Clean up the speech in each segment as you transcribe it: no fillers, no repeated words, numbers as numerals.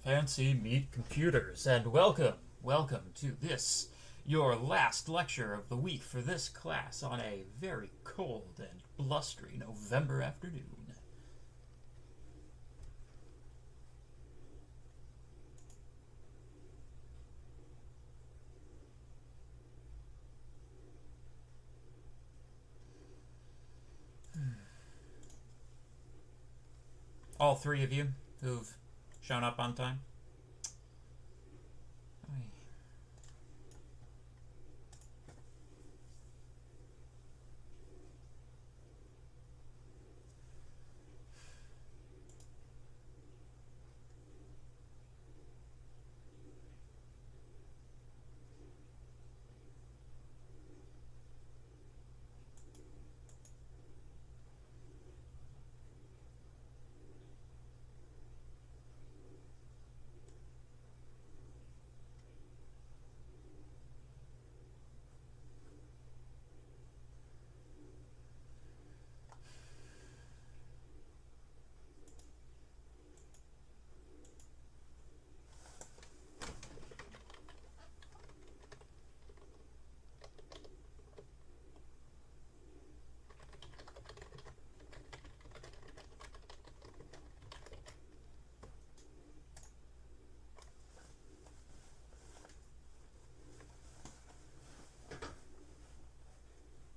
Fancy Meet Computers, and welcome to this, your last lecture of the week for this class on a very cold and blustery November afternoon. All three of you who've shown up on time.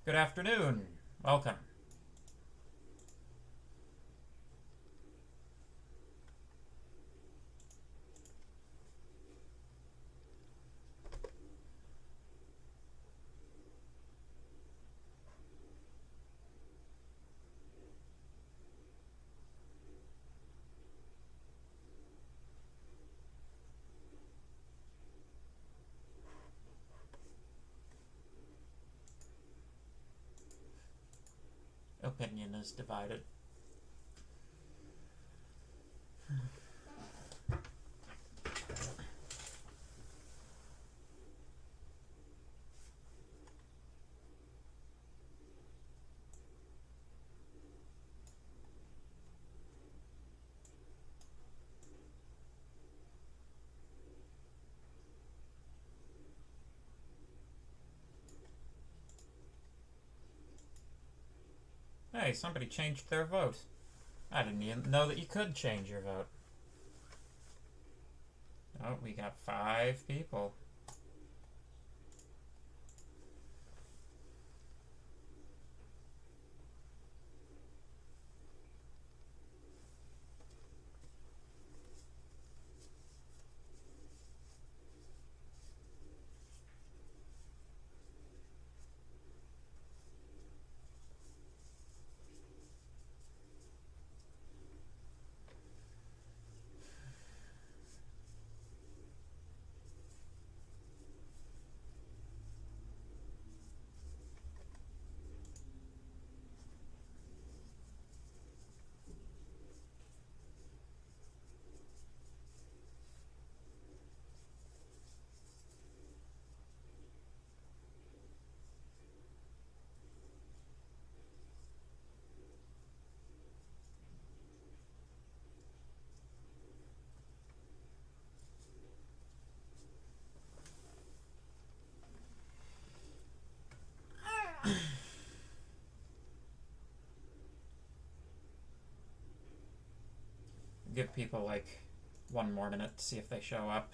Good afternoon. Welcome. Opinion is divided. Hey, somebody changed their vote. I didn't even know that you could change your vote. Oh, we got 5 people. give people like 1 more minute to see if they show up.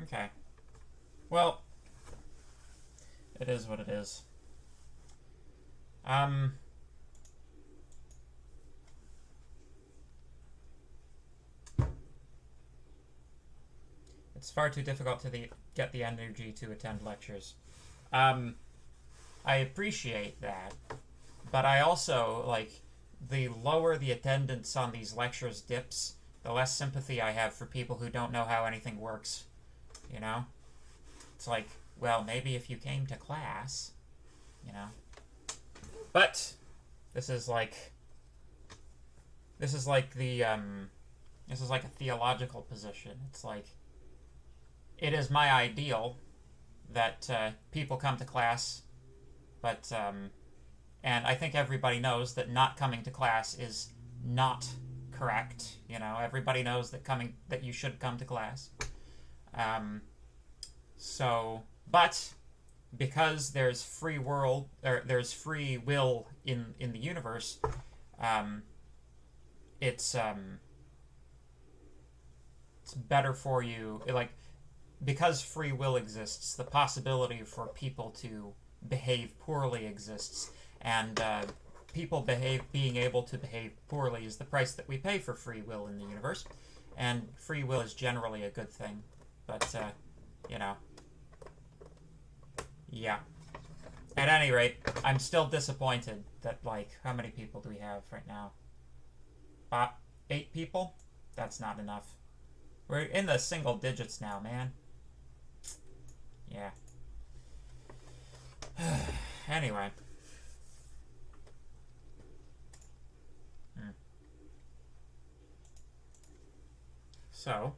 Okay. Well, it is what it is. It's far too difficult to get the energy to attend lectures. I appreciate that, but I also, like, the lower the attendance on these lectures dips, the less sympathy I have for people who don't know how anything works. You know? It's like, well, maybe if you came to class, you know? But this is like a theological position. It's like, it is my ideal that people come to class, but and I think everybody knows that not coming to class is not correct. You know, everybody knows that you should come to class. But because there's free will in the universe, it's better for you, like, because free will exists, the possibility for people to behave poorly exists, and people being able to behave poorly is the price that we pay for free will in the universe, and free will is generally a good thing. But you know, yeah. At any rate, I'm still disappointed that, like, how many people do we have right now? 8 people? That's not enough. We're in the single digits now, man. Yeah. Anyway. So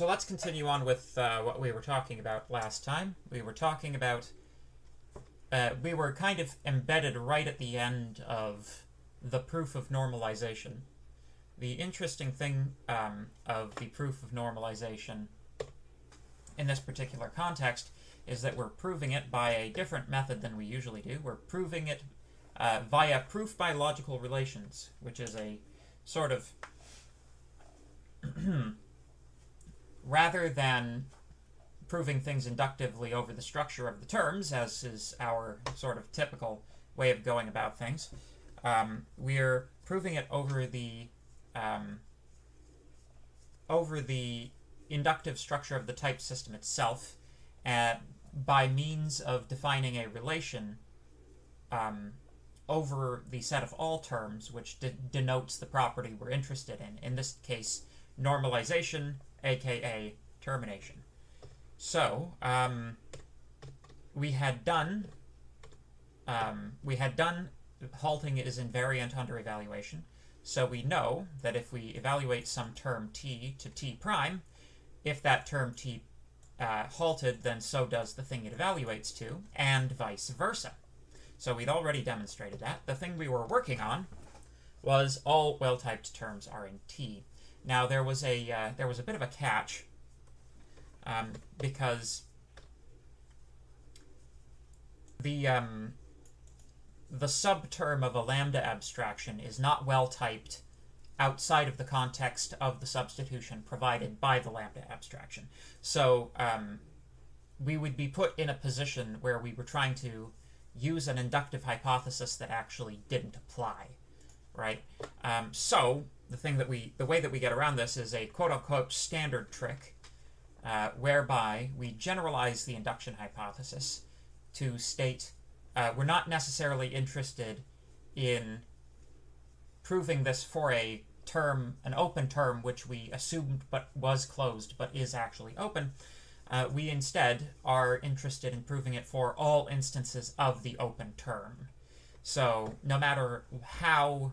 let's continue on with what we were talking about last time. We were talking about, we were kind of embedded right at the end of the proof of normalization. The interesting thing of the proof of normalization in this particular context is that we're proving it by a different method than we usually do. We're proving it via proof by logical relations, which is a sort of rather than proving things inductively over the structure of the terms, as is our sort of typical way of going about things, we're proving it over the inductive structure of the type system itself, by means of defining a relation over the set of all terms, which denotes the property we're interested in this case, normalization, aka termination. So, we had done halting is invariant under evaluation, so we know that if we evaluate some term t to t prime, if that term t halted, then so does the thing it evaluates to, and vice versa. So we'd already demonstrated that. The thing we were working on was all well-typed terms are in t. Now there was a bit of a catch, because the subterm of a lambda abstraction is not well-typed outside of the context of the substitution provided by the lambda abstraction. So we would be put in a position where we were trying to use an inductive hypothesis that actually didn't apply, right? So the way that we get around this is a quote-unquote standard trick, whereby we generalize the induction hypothesis to state we're not necessarily interested in proving this for a term, an open term, which we assumed but was closed but is actually open. We instead are interested in proving it for all instances of the open term. So no matter how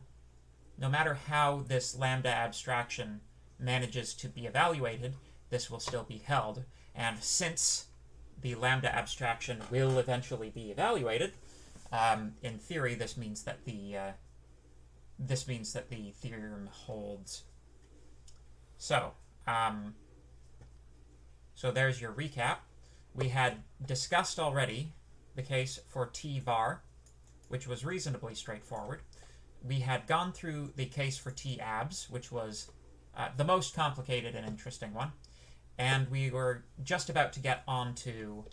this lambda abstraction manages to be evaluated, this will still be held. And since the lambda abstraction will eventually be evaluated, in theory, this means that the theorem holds. So, so there's your recap. We had discussed already the case for t var, which was reasonably straightforward. We had gone through the case for t abs, which was the most complicated and interesting one. And we were just about to get on to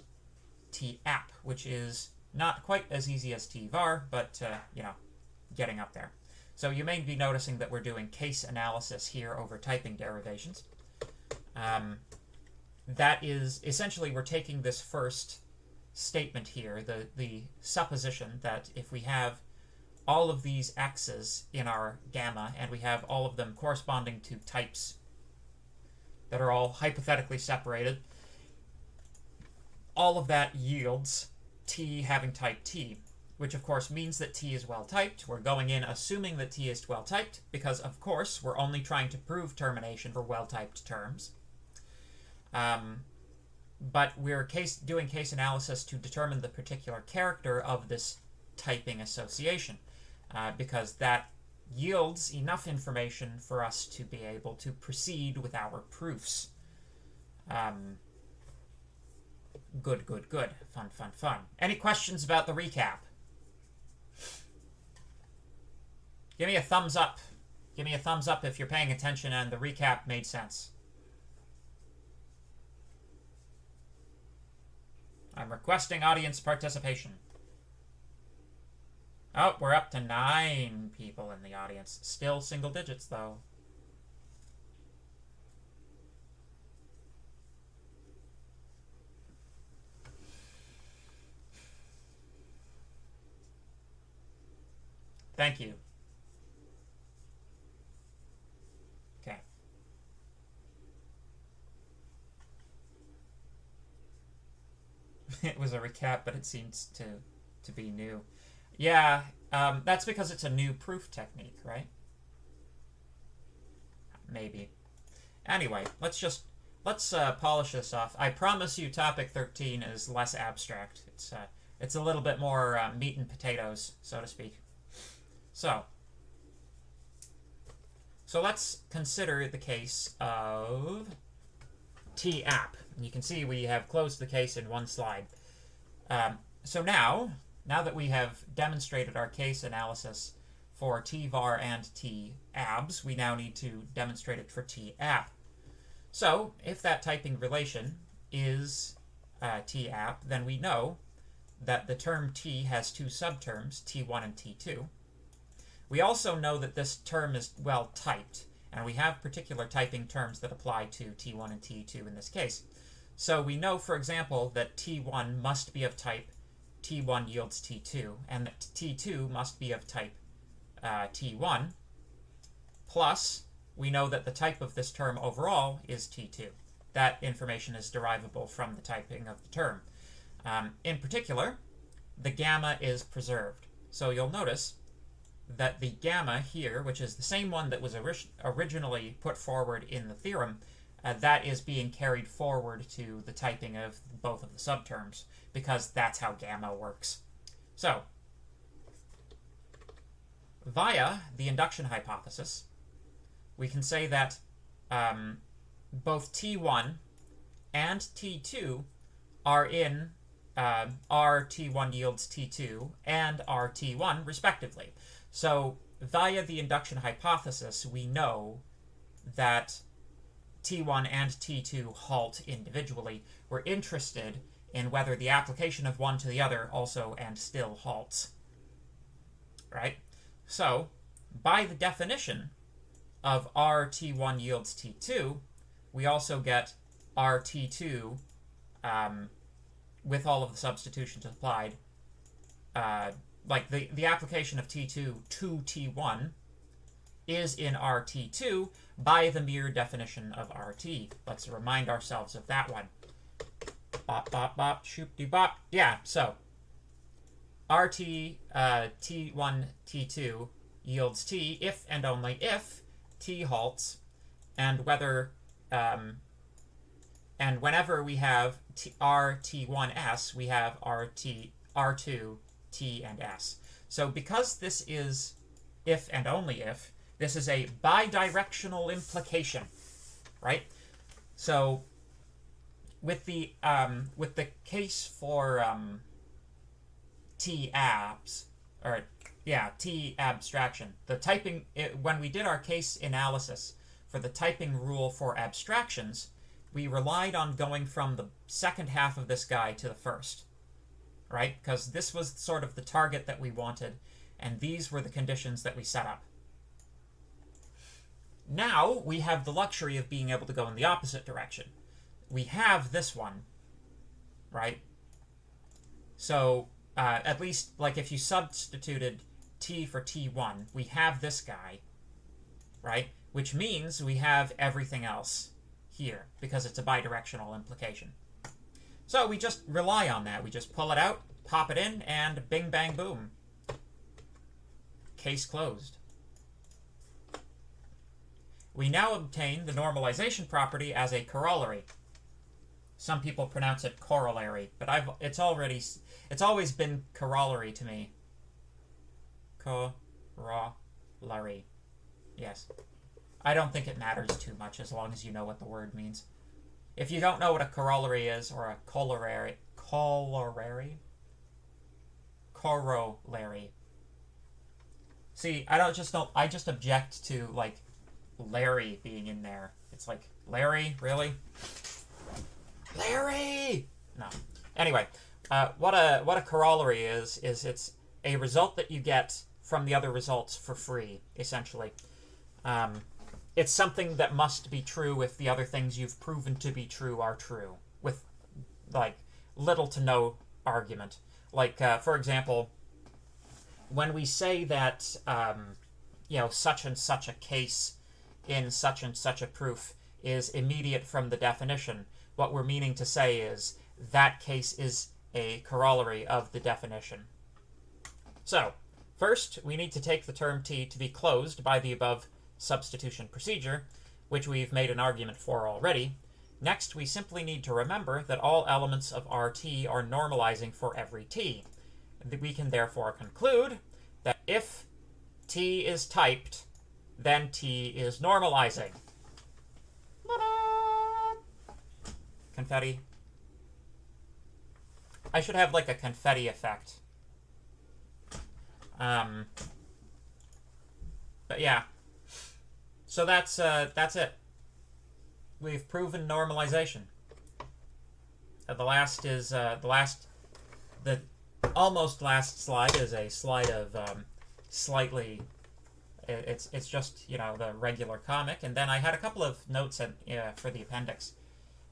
TApp, which is not quite as easy as t var, but, you know, getting up there. So you may be noticing that we're doing case analysis here over typing derivations. That is, essentially, we're taking this first statement here, the supposition that if we have all of these x's in our gamma, and we have all of them corresponding to types that are all hypothetically separated, all of that yields t having type t, which of course means that t is well-typed. We're going in assuming that t is well-typed, because of course we're only trying to prove termination for well-typed terms. But we're doing case analysis to determine the particular character of this typing association, because that yields enough information for us to be able to proceed with our proofs. Good, good, good. Fun, fun, fun. Any questions about the recap? Give me a thumbs up. Give me a thumbs up if you're paying attention and the recap made sense. I'm requesting audience participation. Oh, we're up to 9 people in the audience. Still single digits, though. Thank you. Okay. It was a recap, but it seems to be new. Yeah, that's because it's a new proof technique, right? Maybe. Anyway, let's polish this off. I promise you topic 13 is less abstract. It's a little bit more meat and potatoes, so to speak. So let's consider the case of TApp. You can see we have closed the case in one slide. So now that we have demonstrated our case analysis for tvar and tabs, we now need to demonstrate it for TApp. So if that typing relation is TApp, then we know that the term t has 2 subterms, t1 and t2. We also know that this term is well typed, and we have particular typing terms that apply to t1 and t2 in this case. So we know, for example, that t1 must be of type t1 yields t2, and that t2 must be of type t1, plus we know that the type of this term overall is t2. That information is derivable from the typing of the term. In particular, the gamma is preserved. So you'll notice that the gamma here, which is the same one that was originally put forward in the theorem, that is being carried forward to the typing of both of the subterms, because that's how gamma works. So, via the induction hypothesis, we can say that both T1 and T2 are in R T1 yields T2 and R T1 respectively. So via the induction hypothesis, we know that T1 and T2 halt individually. We're interested in whether the application of one to the other also and still halts. Right? So, by the definition of RT1 yields T2, we also get RT2 with all of the substitutions applied. Like the application of T2 to T1 is in RT2 by the mere definition of RT. Let's remind ourselves of that one. Bop, bop, bop, shoop, de bop. Yeah, so RT T1, T2 yields T if and only if T halts, and whether and whenever we have RT1S, we have R2 T and S. So because this is if and only if, this is a bidirectional implication, right? So with the case for T abstraction, the typing, when we did our case analysis for the typing rule for abstractions, we relied on going from the second half of this guy to the first, right? Because this was sort of the target that we wanted, and these were the conditions that we set up. Now we have the luxury of being able to go in the opposite direction. We have this one, right? So at least, like, if you substituted T for T1, we have this guy, right? Which means we have everything else here, because it's a bidirectional implication. So we just rely on that. We just pull it out, pop it in, and bing, bang, boom. Case closed. We now obtain the normalization property as a corollary. Some people pronounce it corollary, but it's always been corollary to me. Corollary. Yes. I don't think it matters too much as long as you know what the word means. If you don't know what a corollary is, or a corollary. See, I just object to, like, Larry being in there. It's like, Larry, really? Larry! No. Anyway, what a corollary is it's a result that you get from the other results for free, essentially. It's something that must be true if the other things you've proven to be true are true, with, like, little to no argument. Like, for example, when we say that, such and such a case in such and such a proof is immediate from the definition, what we're meaning to say is that case is a corollary of the definition. So, first, we need to take the term T to be closed by the above substitution procedure, which we've made an argument for already. Next, we simply need to remember that all elements of RT are normalizing for every T. We can therefore conclude that if T is typed, then T is normalizing. Confetti. I should have, like, a confetti effect. But yeah. So that's it. We've proven normalization. The almost last slide is a slide of slightly. It's just, the regular comic, and then I had a couple of notes for the appendix.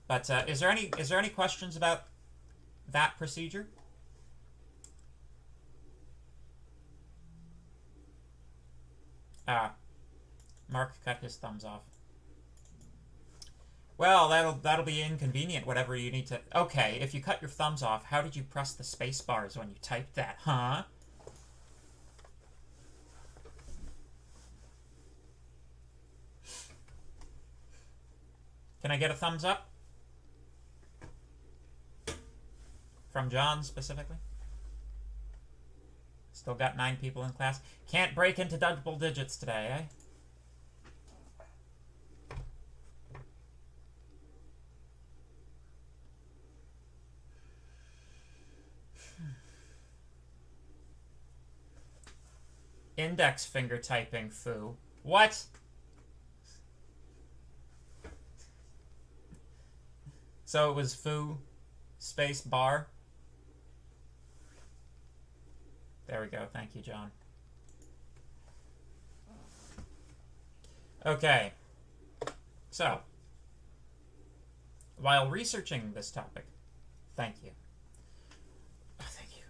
But is there any questions about that procedure? Mark cut his thumbs off. Well, that'll be inconvenient, whatever you need to... Okay, if you cut your thumbs off, how did you press the space bars when you typed that, huh? Can I get a thumbs up? From John, specifically? Still got 9 people in class. Can't break into double digits today, eh? Index finger typing, foo. What? So it was foo space bar? There we go. Thank you, John. Okay. So, while researching this topic, thank you. Oh, thank you.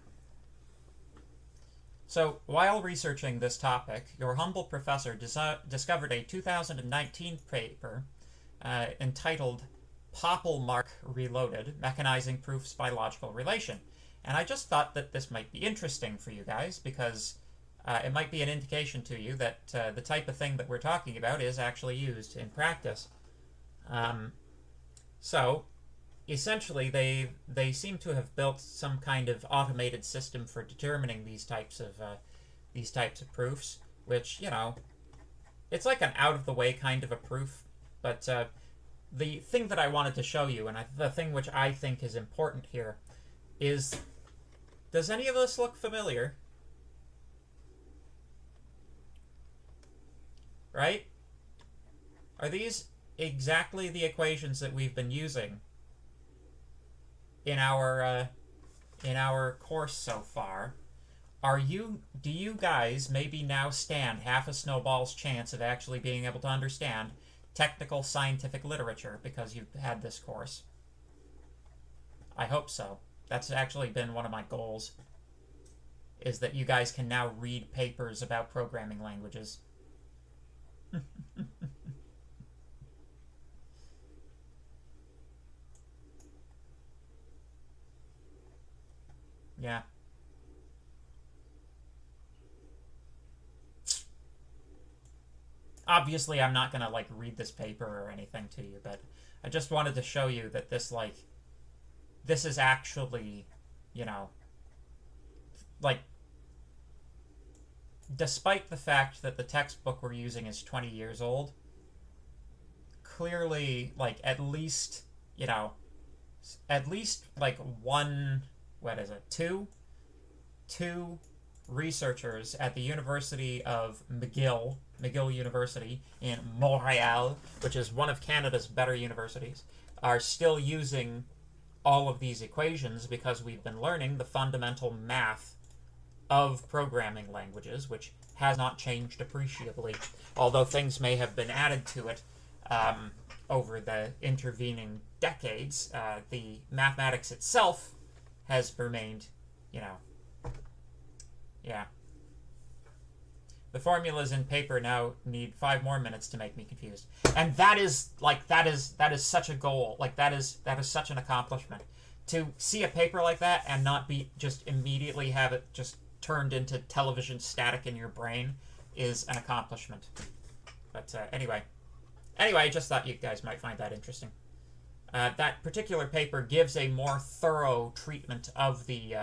So, while researching this topic, your humble professor discovered a 2019 paper entitled Popplemark Reloaded, Mechanizing Proofs by Logical Relation. And I just thought that this might be interesting for you guys because it might be an indication to you that the type of thing that we're talking about is actually used in practice. So, essentially, they seem to have built some kind of automated system for determining these types of proofs, which, you know, it's like an out-of-the-way kind of a proof, but the thing that I wanted to show you, and the thing which I think is important here, is, does any of this look familiar? Right? Are these exactly the equations that we've been using in our course so far? Do you guys maybe now stand half a snowball's chance of actually being able to understand technical scientific literature because you've had this course? I hope so. That's actually been one of my goals, is that you guys can now read papers about programming languages. Yeah. Obviously, I'm not gonna, like, read this paper or anything to you, but I just wanted to show you that this is actually, you know, like, despite the fact that the textbook we're using is 20 years old, clearly, like, at least, like, two researchers at the University of McGill University in Montreal, which is one of Canada's better universities, are still using all of these equations because we've been learning the fundamental math of programming languages, which has not changed appreciably, although things may have been added to it over the intervening decades. The mathematics itself has remained, yeah. The formulas in paper now need 5 more minutes to make me confused. And that is such a goal. Like, that is such an accomplishment. To see a paper like that and not be just immediately have it just turned into television static in your brain is an accomplishment. But anyway, I just thought you guys might find that interesting. That particular paper gives a more thorough treatment of the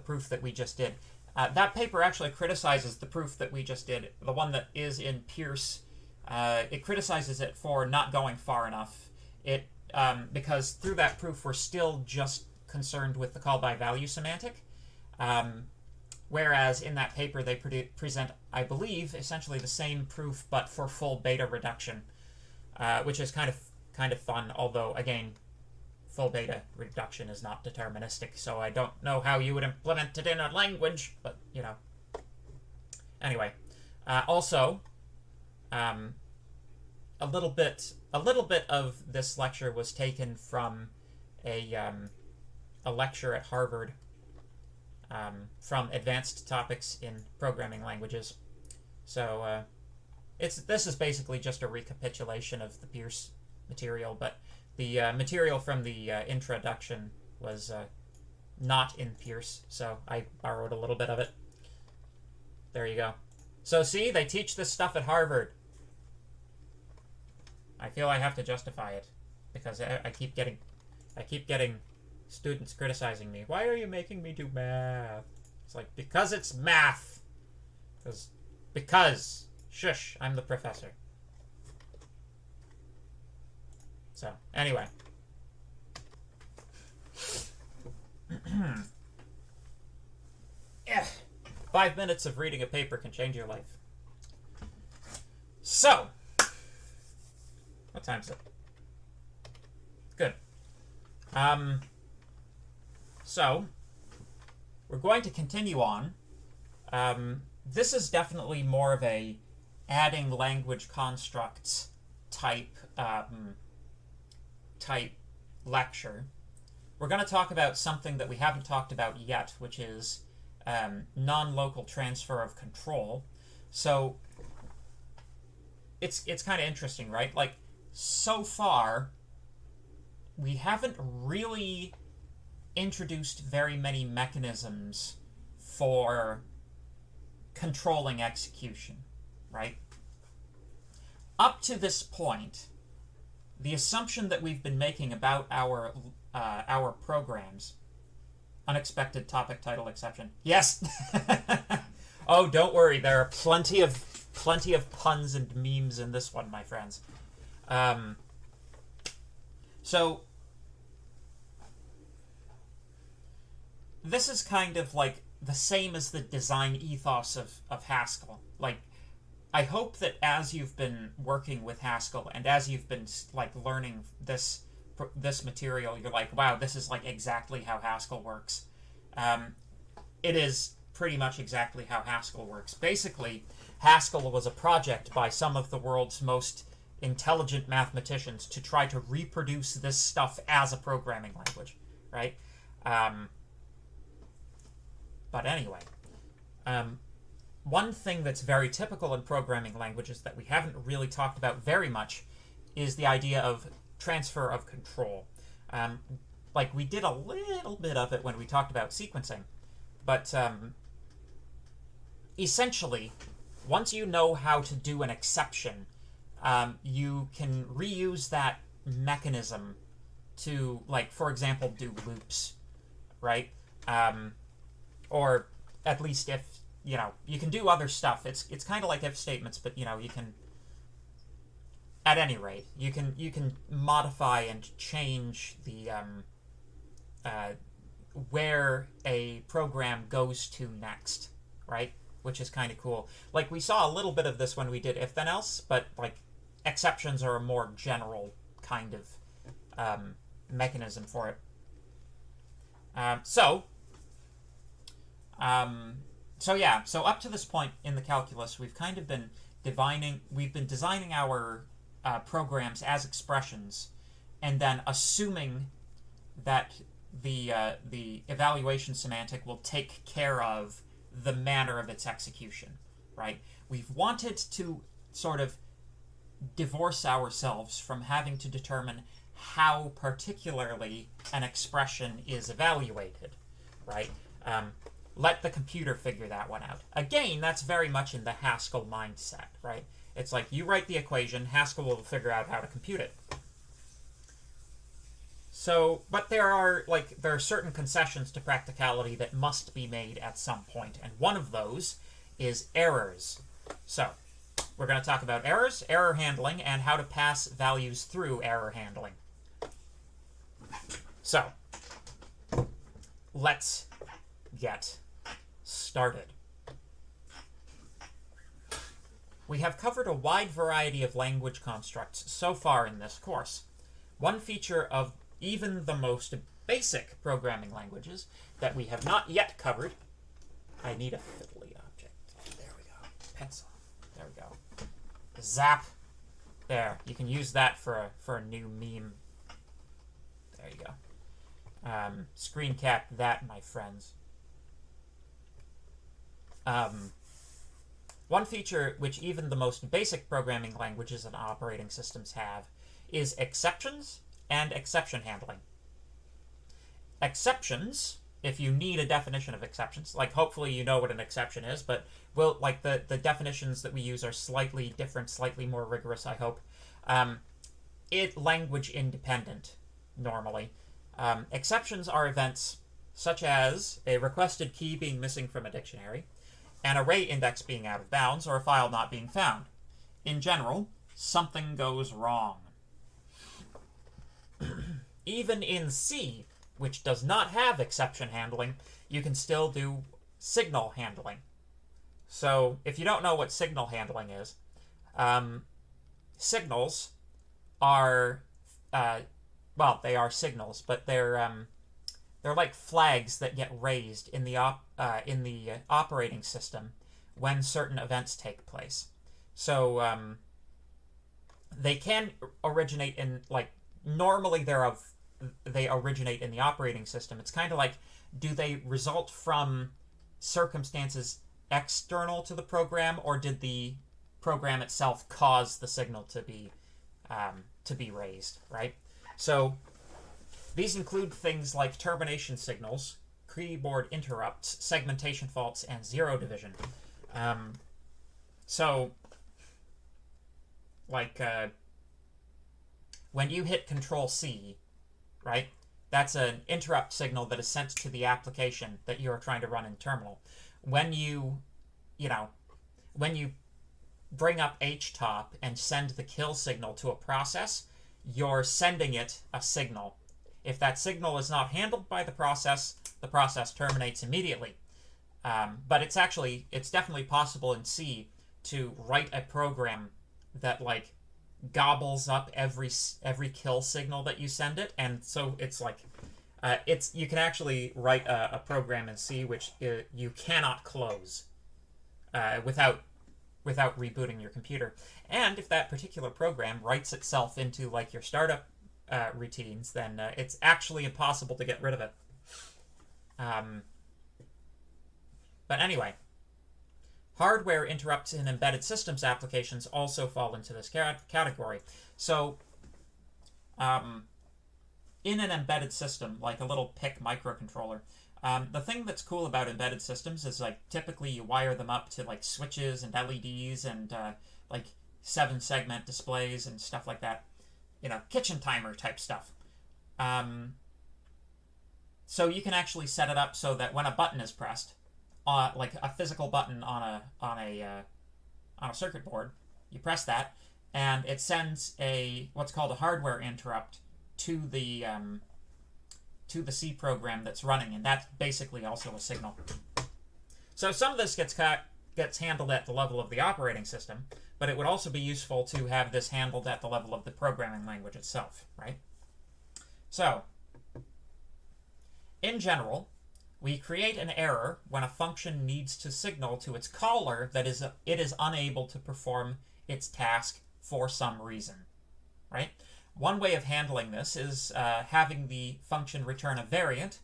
proof that we just did. That paper actually criticizes the proof that we just did, the one that is in Pierce. It criticizes it for not going far enough. Because through that proof, we're still just concerned with the call-by-value semantic. Whereas in that paper, they present, I believe, essentially the same proof, but for full beta reduction, which is kind of fun, although, again, full beta reduction is not deterministic, so I don't know how you would implement it in a language, but, Anyway, also, a little bit of this lecture was taken from a lecture at Harvard from Advanced Topics in Programming Languages. So this is basically just a recapitulation of the Pierce material, but the material from the introduction was not in Pierce, so I borrowed a little bit of it. There you go. So see, they teach this stuff at Harvard. I feel I have to justify it because I keep getting students criticizing me. Why are you making me do math? It's like, because it's math. Because shush, I'm the professor. So, anyway. Yeah. 5 minutes of reading a paper can change your life. So, what time is it? Good. So, we're going to continue on. This is definitely more of a adding language constructs type lecture. We're going to talk about something that we haven't talked about yet, which is non-local transfer of control. So it's kind of interesting, right? Like, so far, we haven't really introduced very many mechanisms for controlling execution, right? Up to this point, the assumption that we've been making about our programs, unexpected topic title exception. Yes. Oh, don't worry. There are plenty of puns and memes in this one, my friends. So this is kind of like the same as the design ethos of Haskell. Like, I hope that as you've been working with Haskell and as you've been like learning this material, you're like, wow, this is like exactly how Haskell works. It is pretty much exactly how Haskell works. Basically, Haskell was a project by some of the world's most intelligent mathematicians to try to reproduce this stuff as a programming language, right? But anyway, one thing that's very typical in programming languages that we haven't really talked about very much is the idea of transfer of control. Like, we did a little bit of it when we talked about sequencing, but essentially, once you know how to do an exception, you can reuse that mechanism to, like, for example, do loops, right? Or at least if, you know, you can do other stuff. It's kind of like if statements, but, you know, you can, at any rate, you can modify and change the where a program goes to next, right? Which is kind of cool. Like, we saw a little bit of this when we did if then else, but like exceptions are a more general kind of mechanism for it. So up to this point in the calculus, we've kind of been designing our programs as expressions, and then assuming that the evaluation semantic will take care of the manner of its execution, right? We've wanted to sort of divorce ourselves from having to determine how particularly an expression is evaluated, right? Let the computer figure that one out. Again, that's very much in the Haskell mindset, right? It's like, you write the equation, Haskell will figure out how to compute it. So, but there are certain concessions to practicality that must be made at some point, and one of those is errors. So, we're going to talk about errors, error handling, and how to pass values through error handling. So, let's get started. We have covered a wide variety of language constructs so far in this course. One feature of even the most basic programming languages that we have not yet covered. I need a fiddly object. There we go. Pencil. There we go. Zap. There. You can use that for a new meme. There you go. Screen cap that, my friends. One feature which even the most basic programming languages and operating systems have is exceptions and exception handling. Exceptions, if you need a definition of exceptions, like hopefully you know what an exception is, but the definitions that we use are slightly different, slightly more rigorous, I hope. Language independent, normally. Exceptions are events such as a requested key being missing from a dictionary, an array index being out of bounds, or a file not being found. In general, something goes wrong. Even in C, which does not have exception handling, you can still do signal handling. So, if you don't know what signal handling is, signals are, they are signals, but they're like flags that get raised in the operating system when certain events take place. So they can originate in, like, normally they originate in the operating system. It's kind of like, do they result from circumstances external to the program, or did the program itself cause the signal to be raised, right? So These include things like termination signals, keyboard interrupts, segmentation faults, and zero division. So, like, when you hit Control-C, right, that's an interrupt signal that is sent to the application that you're trying to run in terminal. When you bring up HTOP and send the kill signal to a process, you're sending it a signal. If that signal is not handled by the process terminates immediately. But it's definitely possible in C to write a program that like gobbles up every kill signal that you send it, and so it's like you can actually write a program in C which you cannot close without rebooting your computer. And if that particular program writes itself into like your startup routines, then it's actually impossible to get rid of it. But anyway, hardware interrupts in embedded systems applications also fall into this category. So in an embedded system, like a little PIC microcontroller, the thing that's cool about embedded systems is like typically you wire them up to like switches and LEDs and like 7-segment displays and stuff like that. You know, kitchen timer type stuff. So you can actually set it up so that when a button is pressed, like a physical button on a circuit board, you press that, and it sends what's called a hardware interrupt to the C program that's running, and that's basically also a signal. So some of this gets handled at the level of the operating system, but it would also be useful to have this handled at the level of the programming language itself, right? So, in general, we create an error when a function needs to signal to its caller that it is unable to perform its task for some reason, right? One way of handling this is having the function return a variant,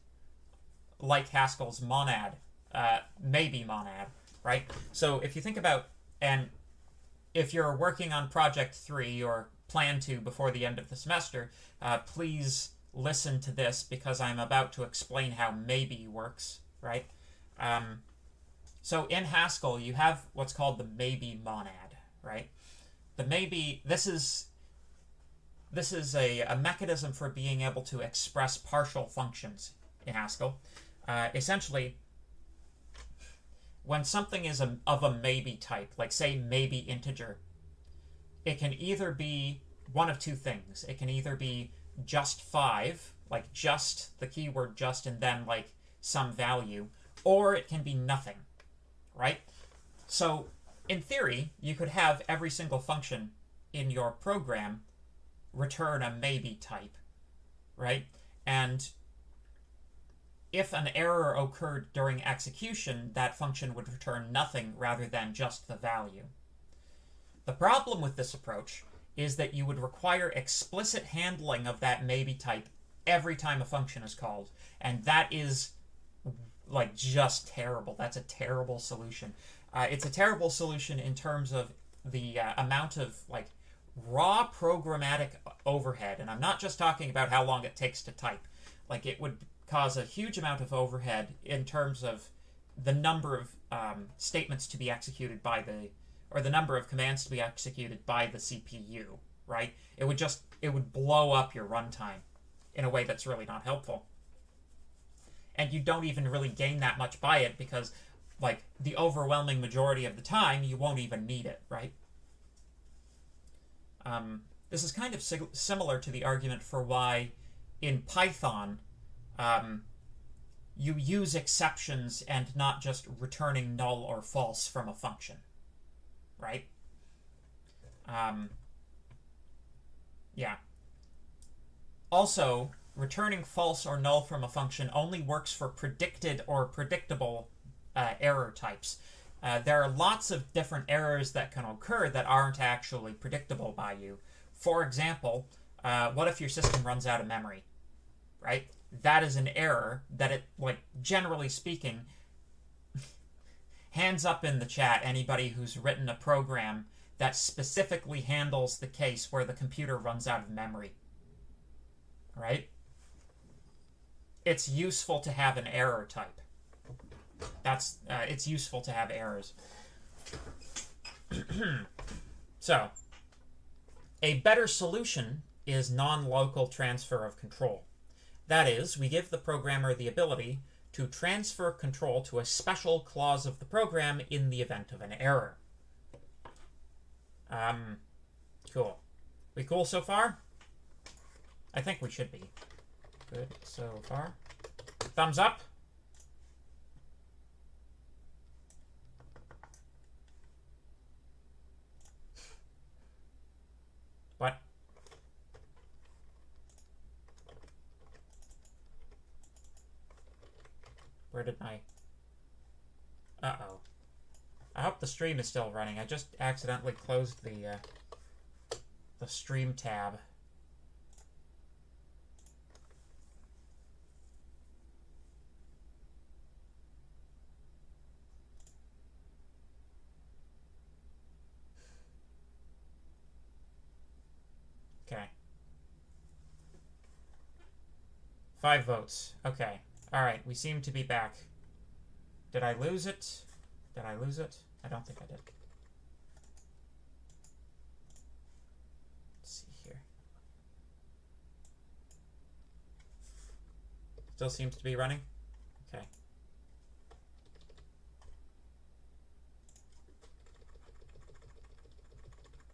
like Haskell's monad, maybe monad, right? So if you think about, and if you're working on Project 3 or plan to before the end of the semester, please listen to this because I'm about to explain how maybe works, right? So in Haskell, you have what's called the maybe monad, right? The maybe, this is a mechanism for being able to express partial functions in Haskell. Essentially, when something is of a maybe type, like say maybe integer, it can either be one of two things. It can either be just 5, like just the keyword just and then like some value, or it can be nothing, right? So in theory, you could have every single function in your program return a maybe type, right? And if an error occurred during execution, that function would return nothing rather than just the value. The problem with this approach is that you would require explicit handling of that maybe type every time a function is called, and that is like just terrible. That's a terrible solution. It's a terrible solution in terms of the amount of like raw programmatic overhead, and I'm not just talking about how long it takes to type. Like it would cause a huge amount of overhead in terms of the number of statements to be executed by or the number of commands to be executed by the CPU, right? It would blow up your runtime in a way that's really not helpful. And you don't even really gain that much by it because, like, the overwhelming majority of the time, you won't even need it, right? This is kind of similar to the argument for why in Python you use exceptions and not just returning null or false from a function, right? Yeah. Also, returning false or null from a function only works for predicted or predictable error types. There are lots of different errors that can occur that aren't actually predictable by you. For example, what if your system runs out of memory, right? That is an error that it, like, generally speaking, hands up in the chat anybody who's written a program that specifically handles the case where the computer runs out of memory, right? it's useful to have an error type. It's useful to have errors. So, a better solution is non-local transfer of control. That is, we give the programmer the ability to transfer control to a special clause of the program in the event of an error. Cool. We cool so far? I think we should be. Good so far. Thumbs up. What? Where did my... Uh-oh. I hope the stream is still running. I just accidentally closed the stream tab. Okay. 5 votes. Okay. Alright, we seem to be back. Did I lose it? Did I lose it? I don't think I did. Let's see here. Still seems to be running? Okay.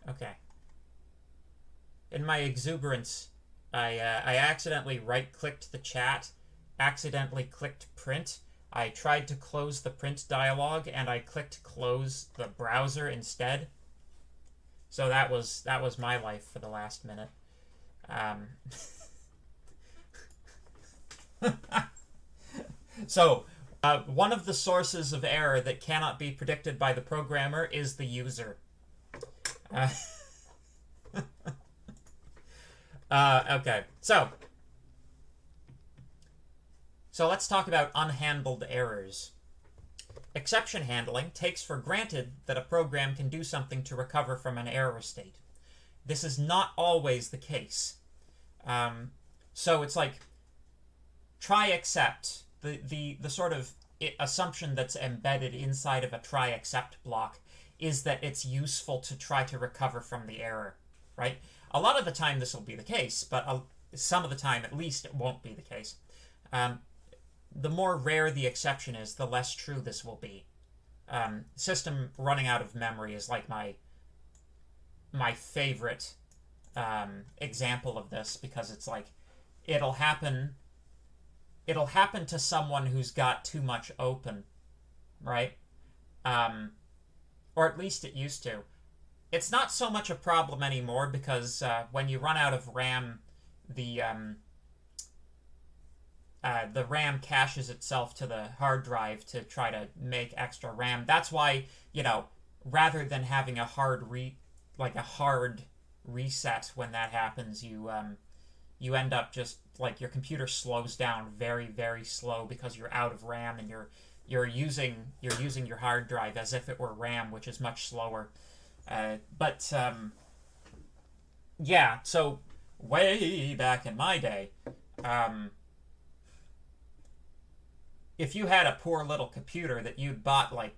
Okay. In my exuberance, I accidentally right-clicked the chat, accidentally clicked print. I tried to close the print dialog, and I clicked close the browser instead. So that was my life for the last minute. So, one of the sources of error that cannot be predicted by the programmer is the user. Okay, so let's talk about unhandled errors. Exception handling takes for granted that a program can do something to recover from an error state. This is not always the case. So it's like try except, the sort of assumption that's embedded inside of a try except block is that it's useful to try to recover from the error, right? A lot of the time this will be the case, but some of the time at least it won't be the case. The more rare the exception is, the less true this will be. System running out of memory is like my favorite example of this, because it's like it'll happen to someone who's got too much open, right? Or at least it used to. It's not so much a problem anymore, because when you run out of RAM, the RAM caches itself to the hard drive to try to make extra RAM. That's why, rather than having a hard reset when that happens, you end up just like your computer slows down very, very slow because you're out of RAM, and you're using your hard drive as if it were RAM, which is much slower. Yeah, so way back in my day, if you had a poor little computer that you'd bought like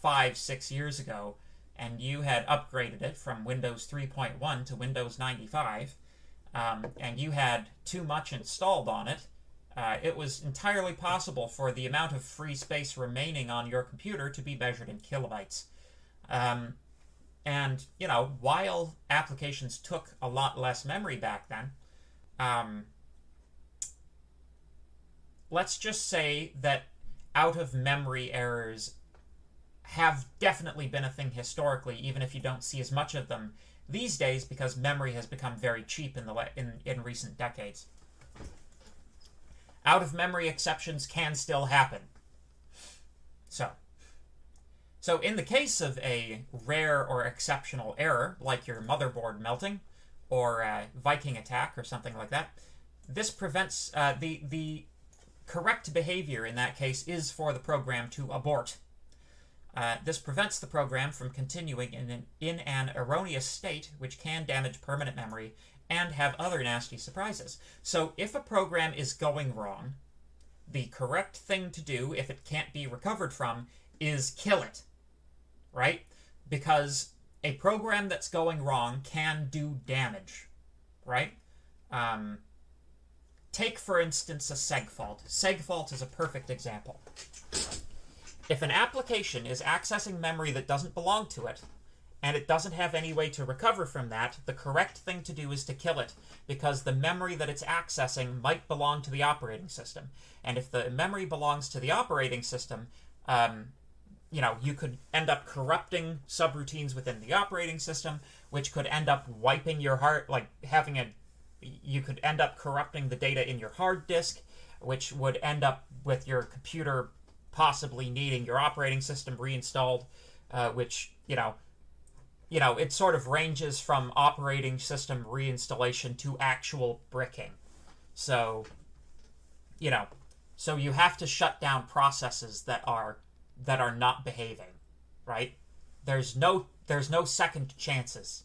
5-6 years ago, and you had upgraded it from Windows 3.1 to Windows 95, and you had too much installed on it, it was entirely possible for the amount of free space remaining on your computer to be measured in kilobytes. And, while applications took a lot less memory back then, let's just say that out-of-memory errors have definitely been a thing historically, even if you don't see as much of them these days, because memory has become very cheap in recent decades. Out-of-memory exceptions can still happen. So in the case of a rare or exceptional error, like your motherboard melting, or a Viking attack, or something like that, this prevents the correct behavior in that case is for the program to abort. This prevents the program from continuing in an erroneous state, which can damage permanent memory and have other nasty surprises. So if a program is going wrong, the correct thing to do if it can't be recovered from is kill it, right? Because a program that's going wrong can do damage, right? Take, for instance, a segfault. Segfault is a perfect example. If an application is accessing memory that doesn't belong to it, and it doesn't have any way to recover from that, the correct thing to do is to kill it, because the memory that it's accessing might belong to the operating system. And if the memory belongs to the operating system, you could end up corrupting subroutines within the operating system, which could end up wiping your you could end up corrupting the data in your hard disk, which would end up with your computer possibly needing your operating system reinstalled, which, it sort of ranges from operating system reinstallation to actual bricking. So, so you have to shut down processes that are not behaving, right? There's no second chances.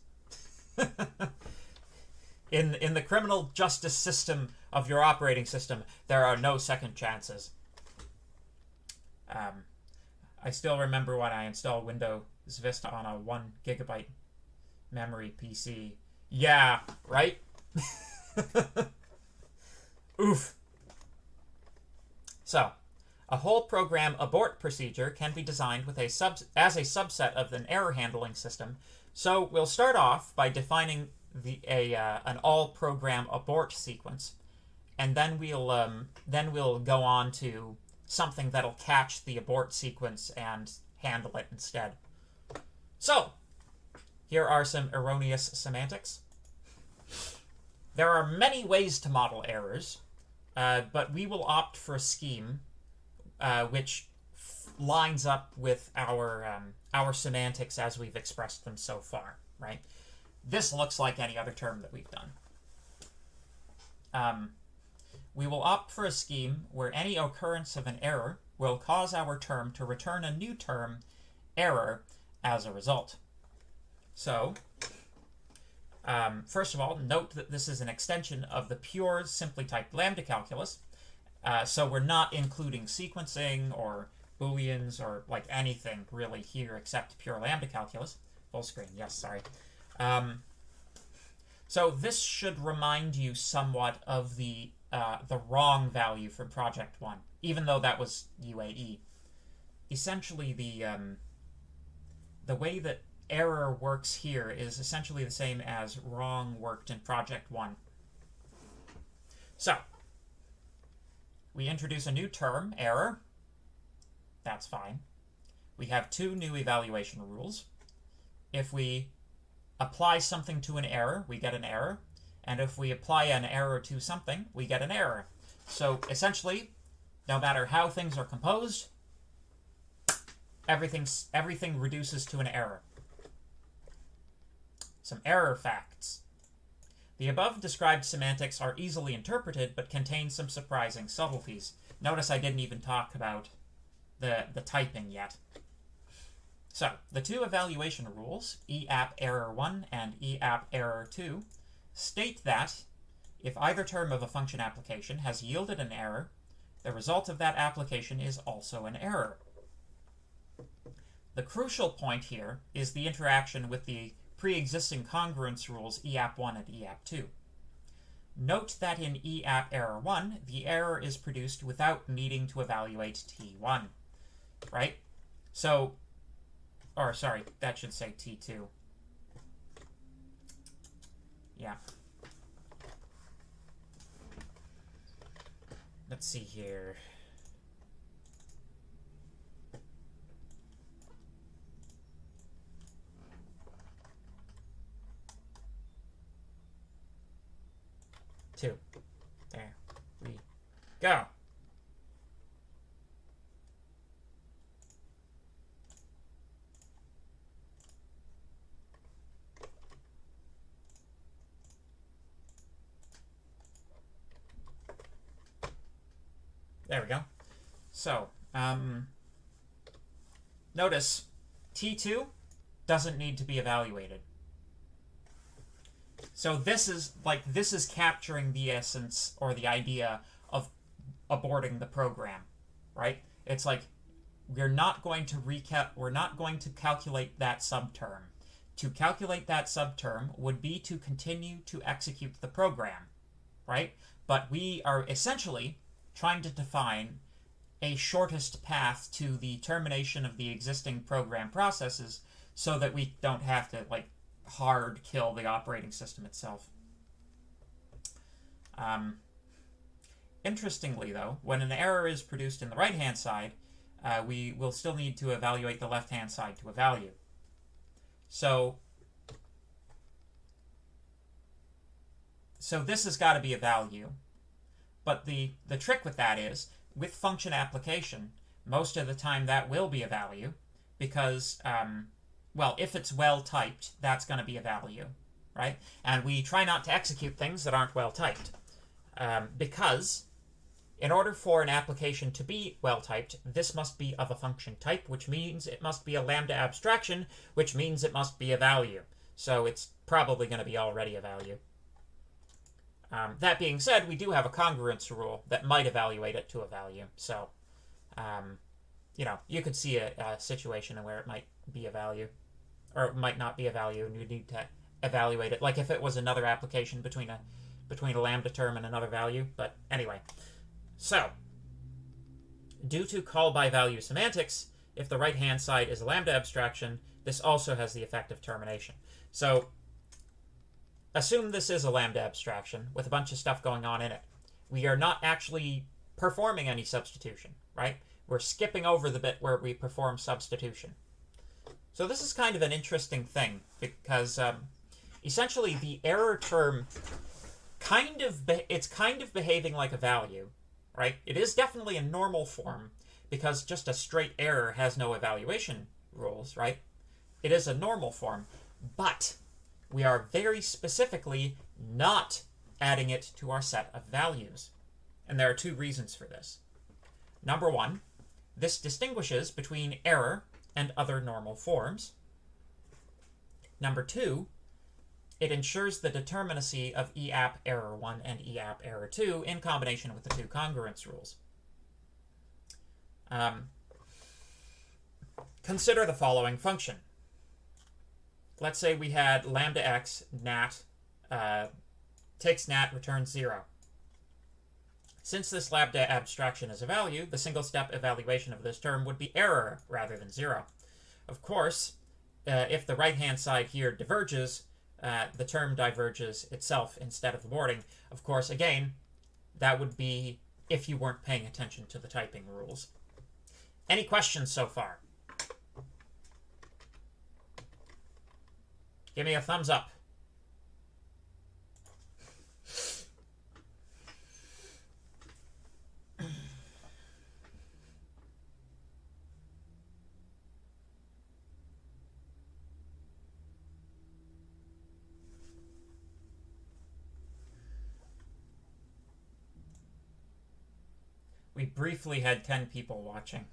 In the criminal justice system of your operating system, there are no second chances. I still remember when I installed Windows Vista on a 1 GB memory PC. Yeah, right? Oof. So, a whole program abort procedure can be designed with as a subset of an error handling system. So we'll start off by defining an all program abort sequence, and then we'll go on to something that'll catch the abort sequence and handle it instead. So, here are some erroneous semantics. There are many ways to model errors, but we will opt for a scheme which lines up with our semantics as we've expressed them so far, right? This looks like any other term that we've done. We will opt for a scheme where any occurrence of an error will cause our term to return a new term, error, as a result. So, first of all, note that this is an extension of the pure simply typed lambda calculus. So we're not including sequencing or booleans or like anything really here except pure lambda calculus. Full screen, yes, sorry. So this should remind you somewhat of the wrong value from Project 1, even though that was UAE. Essentially, the way that error works here is essentially the same as wrong worked in Project 1. So, we introduce a new term, error. That's fine. We have two new evaluation rules. If we apply something to an error, we get an error. And if we apply an error to something, we get an error. So essentially, no matter how things are composed, everything reduces to an error. Some error facts. The above described semantics are easily interpreted, but contain some surprising subtleties. Notice I didn't even talk about the typing yet. So, the two evaluation rules, EAP error 1 and EAP error 2, state that if either term of a function application has yielded an error, the result of that application is also an error. The crucial point here is the interaction with the pre-existing congruence rules EAP1 and EAP2. Note that in EAP error 1, the error is produced without needing to evaluate T1, right? So, or sorry, that should say T2. Yeah. Let's see here. Two. There we go. There we go. So, notice T2 doesn't need to be evaluated. So this is capturing the essence or the idea of aborting the program, right? It's like we're not going to calculate that subterm. To calculate that subterm would be to continue to execute the program, right? But we are essentially trying to define a shortest path to the termination of the existing program processes so that we don't have to, like, hard kill the operating system itself. Interestingly, though, when an error is produced in the right-hand side, we will still need to evaluate the left-hand side to a value. So this has got to be a value. But the trick with that is, with function application, most of the time that will be a value because, well, if it's well-typed, that's going to be a value, right? And we try not to execute things that aren't well-typed because in order for an application to be well-typed, this must be of a function type, which means it must be a lambda abstraction, which means it must be a value. So it's probably going to be already a value. That being said, we do have a congruence rule that might evaluate it to a value. So, you know, you could see a situation where it might be a value, or it might not be a value, and you need to evaluate it. Like if it was another application between a lambda term and another value. But anyway, so due to call by value semantics, if the right-hand side is a lambda abstraction, this also has the effect of termination. So assume this is a lambda abstraction with a bunch of stuff going on in it. We are not actually performing any substitution, right? We're skipping over the bit where we perform substitution. So this is kind of an interesting thing because essentially the error term it's kind of behaving like a value, right? It is definitely a normal form because just a straight error has no evaluation rules, right? It is a normal form, but we are very specifically not adding it to our set of values. And there are two reasons for this. Number one, this distinguishes between error and other normal forms. Number two, it ensures the determinacy of EAP error 1 and EAP error 2 in combination with the two congruence rules. Consider the following function. Let's say we had lambda x nat takes nat returns 0. Since this lambda abstraction is a value, the single-step evaluation of this term would be error rather than 0. Of course, if the right-hand side here diverges, the term diverges itself instead of aborting. Of course, again, that would be if you weren't paying attention to the typing rules. Any questions so far? Give me a thumbs up. We briefly had 10 people watching.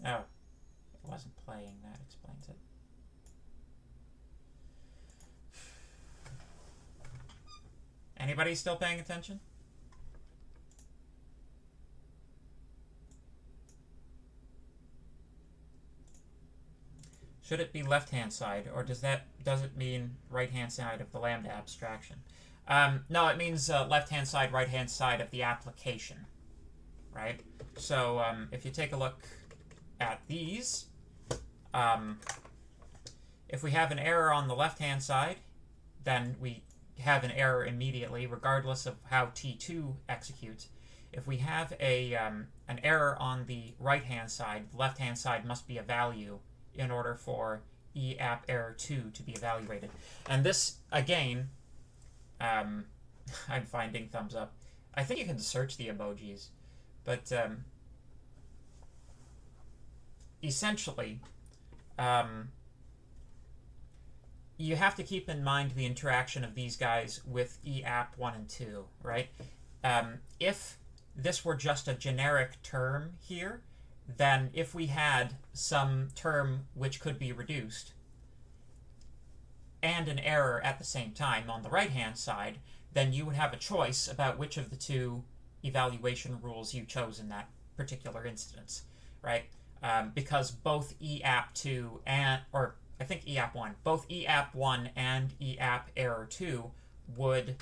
Oh, it wasn't playing. That explains it. Anybody still paying attention? Should it be left-hand side, or does it mean right-hand side of the lambda abstraction? No, it means left-hand side, right-hand side of the application, right? So if you take a look at these, if we have an error on the left-hand side, then we have an error immediately, regardless of how T2 executes. If we have an error on the right-hand side, the left-hand side must be a value in order for EAP error 2 to be evaluated. And this, again, I'm finding thumbs up. I think you can search the emojis, but essentially, you have to keep in mind the interaction of these guys with EApp 1 and 2, right? If this were just a generic term here, then if we had some term which could be reduced and an error at the same time on the right-hand side, then you would have a choice about which of the two evaluation rules you chose in that particular instance, right? Because both EApp2 and, or I think EApp1, both EApp1 and EApp error 2 would,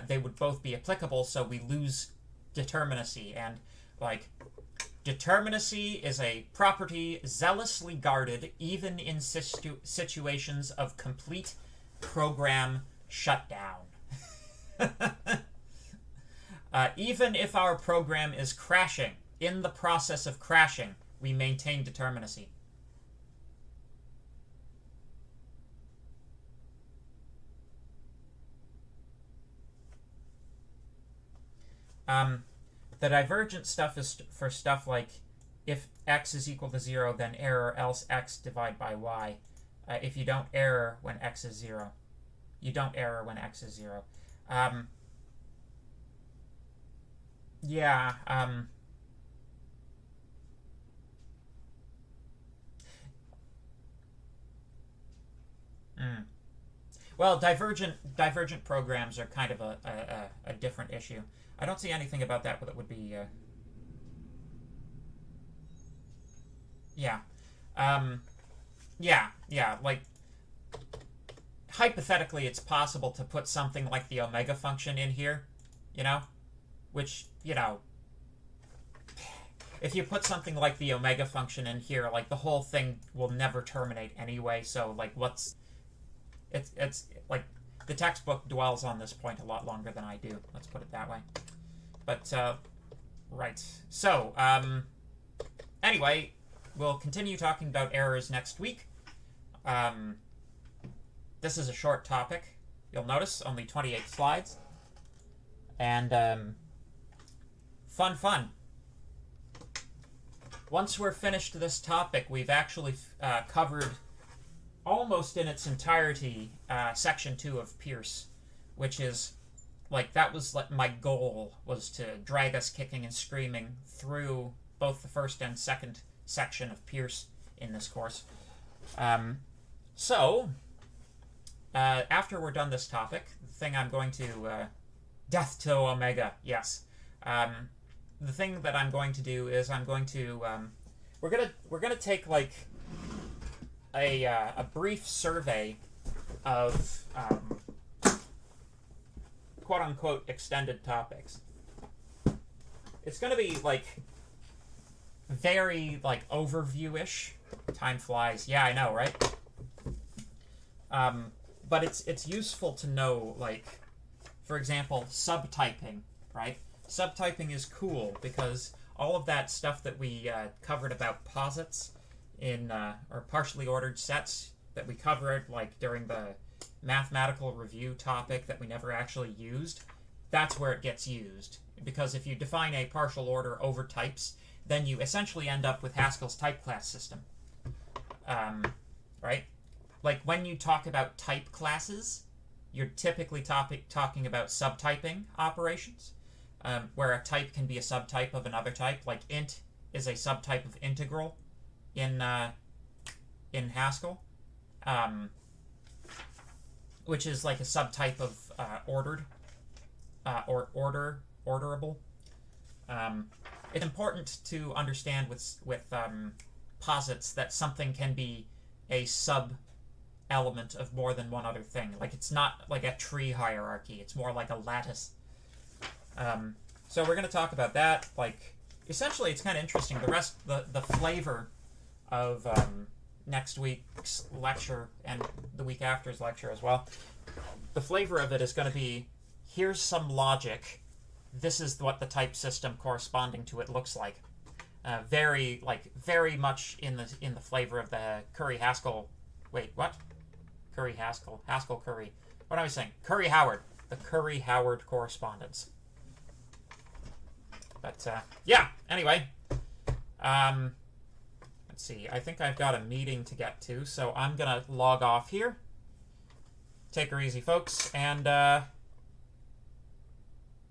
they would both be applicable, so we lose determinacy. And, like, determinacy is a property zealously guarded even in situations of complete program shutdown. Even if our program is crashing, in the process of crashing, we maintain determinacy. The divergent stuff is for stuff like if x is equal to 0, then error, else x divide by y. If you don't error when x is 0. You don't error when x is 0. Yeah, well, divergent programs are kind of a different issue. I don't see anything about that that would be... Yeah. Yeah, like, hypothetically, it's possible to put something like the omega function in here, you know? Which, you know, if you put something like the omega function in here, like, the whole thing will never terminate anyway, so, like, what's... It's like, the textbook dwells on this point a lot longer than I do, let's put it that way. But, right. So, anyway, we'll continue talking about errors next week. This is a short topic. You'll notice, only 28 slides. And, fun. Once we're finished this topic, we've actually covered almost in its entirety section 2 of Pierce, which is, like, that was like my goal, was to drag us kicking and screaming through both the first and second section of Pierce in this course. So, after we're done this topic, the thing I'm going to... death to omega, yes. The thing that I'm going to do is I'm going to... we're gonna take, like, a brief survey of quote-unquote extended topics. It's going to be, like, very, like, overview-ish. Time flies. Yeah, I know, right? But it's useful to know, like, for example, subtyping, right? Subtyping is cool because all of that stuff that we covered about posits in, or partially ordered sets that we covered, like, during the mathematical review topic that we never actually used, that's where it gets used. Because if you define a partial order over types, then you essentially end up with Haskell's type class system. Right? Like, when you talk about type classes, you're typically talking about subtyping operations, where a type can be a subtype of another type. Like, int is a subtype of integral in Haskell, which is like a subtype of ordered, or orderable. It's important to understand with posits that something can be a sub-element of more than one other thing. Like, it's not like a tree hierarchy. It's more like a lattice. So we're going to talk about that. Like, essentially, it's kind of interesting. The rest, the flavor of next week's lecture and the week after's lecture as well, the flavor of it is going to be, here's some logic. This is what the type system corresponding to it looks like. Very much in the flavor of the Curry-Haskell... Wait, what? Curry-Haskell. Haskell-Curry. What am I saying? Curry-Howard. The Curry-Howard correspondence. But, yeah, anyway. Let's let's see. I think I've got a meeting to get to, so I'm going to log off here. Take her easy, folks, and have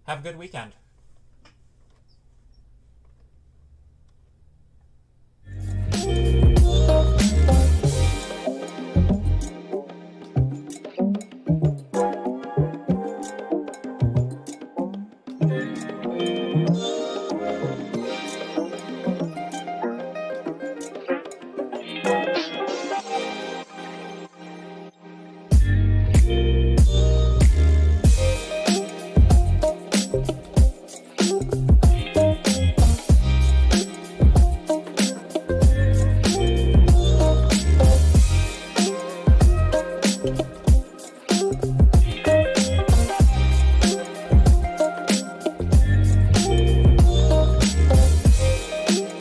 a good weekend.